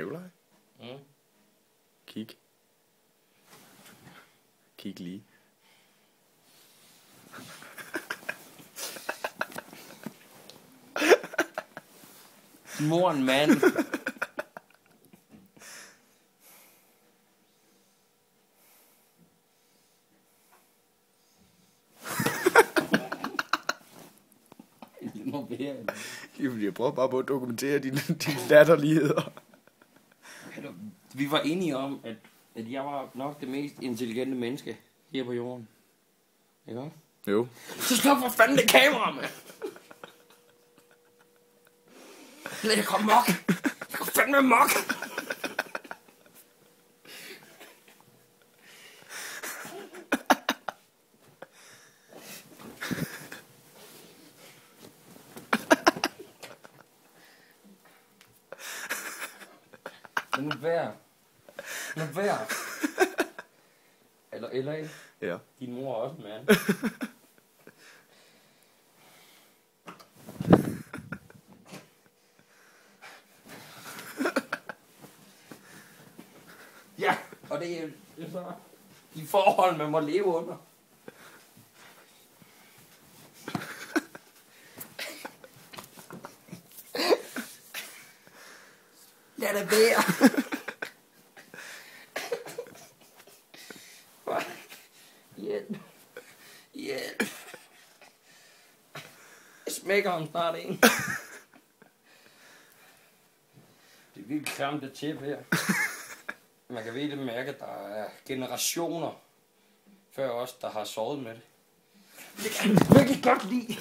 Nikolaj? Mm. Kig. Kig lige. Din mor er en mand. Jeg prøver bare på at dokumentere dine latterligheder. Vi var enige om, at jeg var nok det mest intelligente menneske her på jorden. Ikke? Jo. Så stop for fanden det kamera, mand! Lad jeg komme mok! Jeg kom fandme mok! Men nu vær. Nu vær. Eller Ja. din mor er også en mand. Ja, og det er så de forhold, man må leve under. Lad det være. Hjælp. Hjælp. Jeg smækker ham snart en. Det er virkelig klamt det tæp her. Man kan virkelig mærke, at der er generationer før os, der har sovet med det. Det kan jeg virkelig godt lide.